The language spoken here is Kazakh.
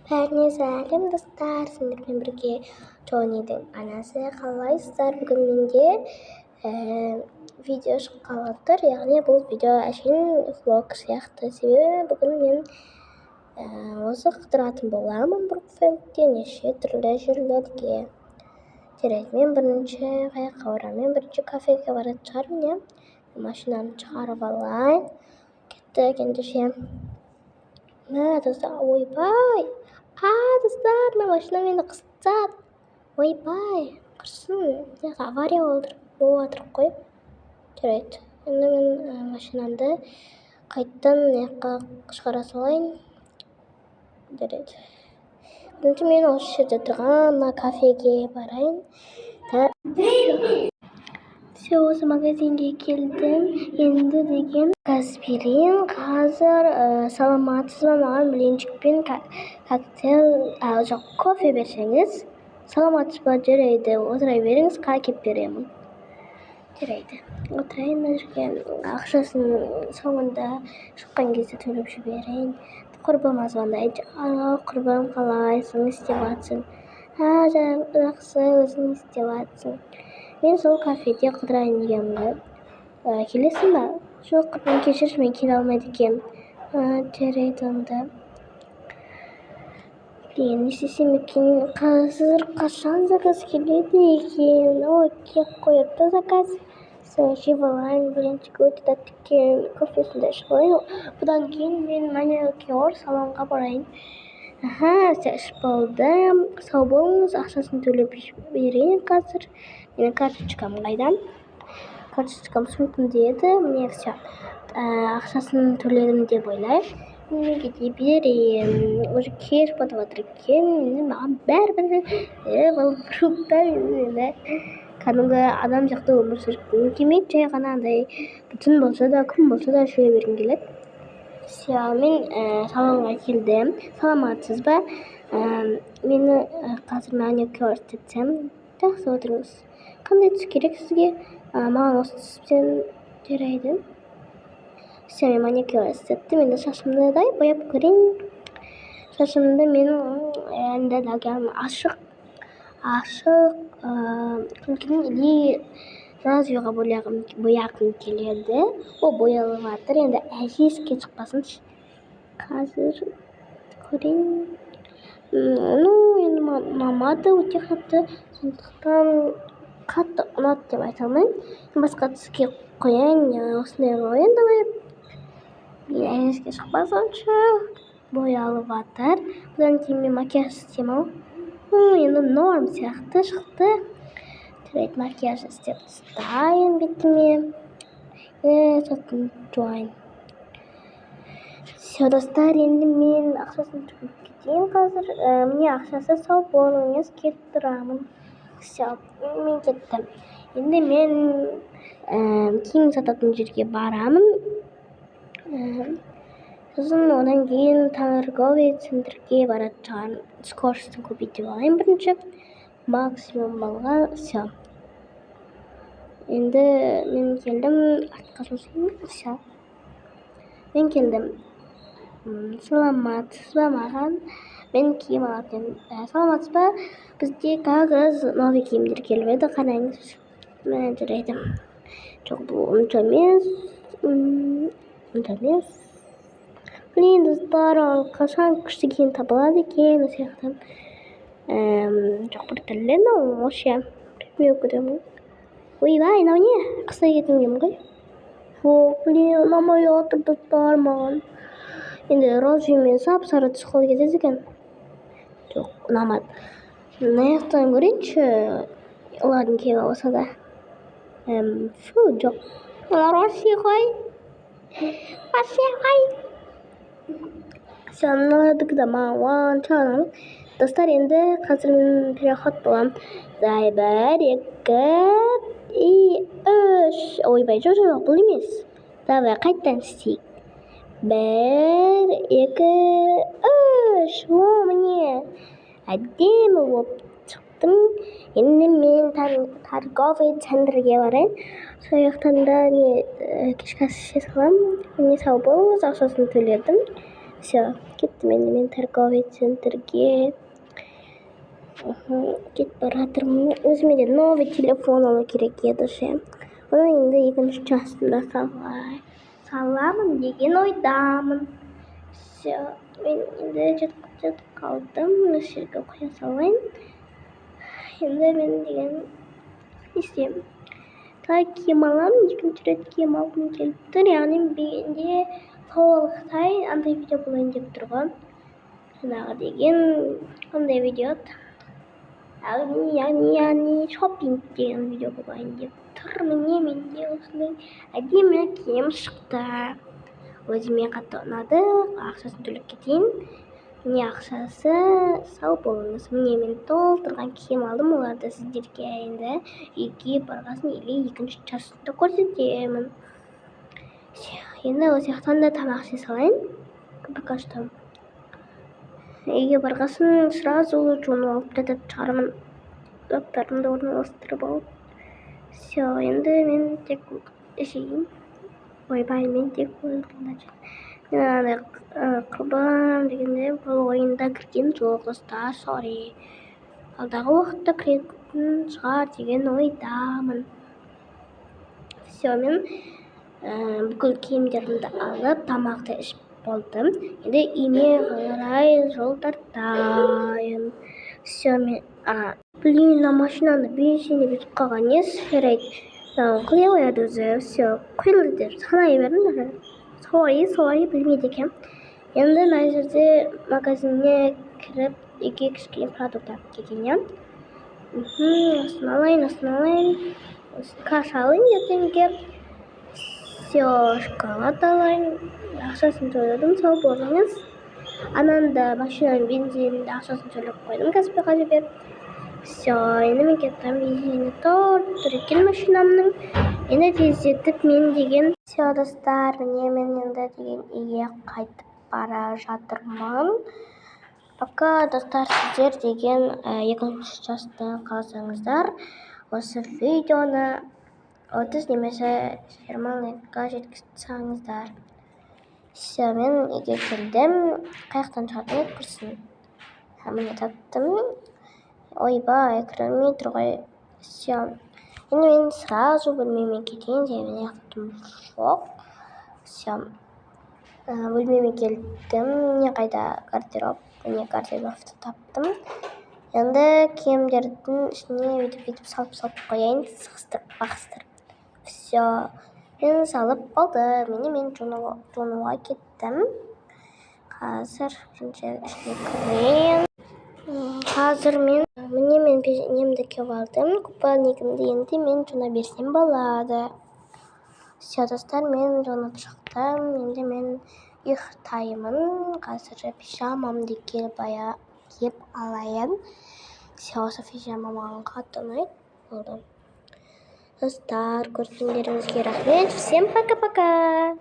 Бәріне сәлем достар, сендермен бірге Джоннидің анасы. Қалайсыздар? Бүгін менде видео шыққалы тұр, яғни бұл видео әшейін влог сияқты. Себебі бүгін мен осы қыдыратын боламын Брукфилдте неше түрлі жерлерге. Жарайды, мен бірінші қаяққа барамын? Мен бірінші кафеге баратын шығармын, машинаны шығарып алайын. Кеттік ендеше. Достар, ойбай! Достар, мына машина мені қыстады. Ойбай, құрсын, авария болып жатыр қой. Жарайды, енді мен машинамды қайттан жаққа шығара салайын. Жарайды. Бірінші мен осы жерде тұрған мына кафеге барайын. Все, осы магазинге келдім. Енді деген газ берейін. Қазір саламатсыз ба, маған блинчикпен коктейль, жоқ, кофе берсеңіз. Саламатсыз ба, жарайды, отыра беріңіз, кеп беремін. Жарайды, отырайын мына жерге. Ақшасын соңында шыққан кезде төлеп жіберейін. Құрбым звондайды. Алло, құрбым, қалайсың, не істеп жатсың? Жақсы, өзің не істеп жатсың? Мен сол кафеде қыдырайын дегенмін. Келесің ба? Жоқ, құрбым, кешірші, мен келе алмайды екенмін. Жарайды онда. Не істесем екен? Қазір қашан заказ келеді екен? Кеп қойыпты заказ. Жеп алайын, блинчик өте тәтті екен. Кофесін де ішіп алайын. Бұдан кейін мен маникюр салонға барайын. Все ішіп болдым. Сау болыңыз, ақшасын төлеп берейін қазір. Менің карточкам қайда? Карточкам сумкамда еді. Міне все. Ақшасын төледім деп ойлаймын. Мен кете берейін. Уже кеш батып жатыр екен. Маған бәрібір бұл фруктар кәдімгі адам сияқты өмір сүргім келмейді. Жай ғана андай түн болса да, күн болса да жүре бергім келеді. Все, мен салонға келдім. Саламатсыз ба? Мені қазір маникюр істетсем. Жақсы отырыңыз. Қандай түс керек сізге? Маған осы түспен жарайды. Все, мен маникюр істеттім. Енді шашымды да бояп көрейін. Шашымды мен енді ләгем ашық күлкінің или развиға бояғым келеді. Ол боялып жатыр. Енді әжеске шықпасыншы. Қазір көрейін. Енді ұнамады, өте қатты. Сондықтан қатты ұнады деп айта алмаймын. Басқа түске қояйын, осындай қояйын да бояп. Әжеске шықпасыншы. Боялып жатыр. Бұдан кейін мен макияж істеймін. Енді норм сияқты шықты. Жарайды, макияж істеп тастайын бетіме. Сосын жуайын. Все, достар, енді мен ақшасын төлеп кетейін қазір. Міне ақшасы, сау болыңыз, кетіп тұрамын. Все, мен кеттім. Енді мен киім сататын жерге барамын. Сосын одан кейін торговый центрге баратын шығармын. Скоростын көбейтіп алайын бірінші. Максимум балға. Все. Енді мен келдім. Артқа жұмсайын. Все. Мен келдім. Саламатсыз ба маған? Мен киім алатын. Саламатсыз ба? Бізде как раз новый киімдер келіп еді. Қараңыз. Жарайды. Жоқ, бұл ұнты емес. Блин, достар, қашан күшті киім табылады екен, сияқты. Жоқ, бір тілі, вообще. Білмеу көремін. Ойбай, мынау не? Қыса кетінгем ғой. Жоқ, блин, ұнамай отыр достар маған. Енді розжимен сап-сары түс қол кетеді екен. Жоқ, ұнамады. Аяқтан көрейінші, олардың киімі болса да. Жоқ. Вообще ғой. Мыналардікі да маған чағанамын. Достар, енді қазір мен переход болам. 1, 2, 3. Ойбай, жоқ, бұл емес. Давай, қайттан істейік. 1, 2, 3. Міне. Әдемі болып шықтым. Енді мен торговый центрге барайын. Сол жақтан да кешкі ас іше саламын. Міне сау болыңыз, ақшасын төледім. Все, кеттім енді мен торговый центрге. Кетіп бара жатырмын. Өзіме де новый телефон алу керек еді ше. Оны енді екінші жасымда саламын деген ойдамын. Все, мен енді жетіп қалдым. Осы жерге қоя салайын. Енді мен деген не істеймін? Тағы киім аламын. Екінші рет киім алғым келіп тұр. Яғни менде толықтай андай видео болайын деп тұр ғой. Жаңағы деген қандай видео? Яғни шоппинг деген видео болайын деп тұр. Міне менде осындай әдемі киім шықты. Өзіме қатты ұнады. Ақшасын төлеп кетейін. Міне ақшасы, сау болыңыз. Міне мен толтырған киім алдым. Оларды сіздерге енді үйге барғасын или екінші жасында көрсетемін. Енді осы жақтан да тамақ іше салайын. Пока что. Үйге барғасын сразу жуынып алып жататын шығармын. Заттарымды орналастырып алып. Все, енді мен тек ішейін. Ойбай, мен тек ойында жүрмін. Мен андай құрбан дегенде бұл ойында кірген жоқ, достар, сори. Алдағы уақытта кіретін шығар деген ойдамын. Все, мен бүкіл киімдерімді алып, тамақты ішіп болдым. Енді үйме қарай жол тартайын. Все, мен блин, машинаны бензині бітіп қалған. Не жарайды? Құя қояды өзі. Все, құйылды деп санай бердім. Сори, білмейді екем. Енді мына жерде магазиніне кіріп, үйге кішкене продукт алып келген. Осыны алайын. Каша алайын ертеңге. Все, шоколад алайын. Ақшасын төледім, сау болыңыз. Ананда машинаның бензинінде ақшасын төлеп қойдым, Каспиға жіберіп. Все, енді мен кеттім, бензині тұр екен машинамның. Енді тездетіп мен деген. Все, достар, міне мен енді деген үйге қайтып бара жатырмын. Пока, достар, сіздер деген екінші жаста қалсаңыздар, осы видеоны 30 немесе 20 лайкқа жеткізсеңіздер. Все, мен үйге келдім. Қаяқтан шығатын көрсін. Міне таптым. Ойбай, кірмей тұр ғой. Все. Енді мен сразу бөлмеме кетейін. Мен яқтым жоқ. Все. Бөлмеме келдім. Не қайда гардероб. Міне гардеробты таптым. Енді киімдердің ішіне бүйтіп салып қояйын. Сығыстырып. Все. Мен салып болды. Мен жуынуға кеттім. Қазір ішіне кірейін. Қазір мен немді кеп алдым. Купальнигімді енді мен жуына берсем болады. Все, достар, мен жуынып шықтым. Енді мен ұйықтаймын. Қазір пижамамды киіп алайын. Все, осы пижамам маған қатты ұнайды. Болды. Достар, көргендеріңізге рахмет. Всем пока-пока.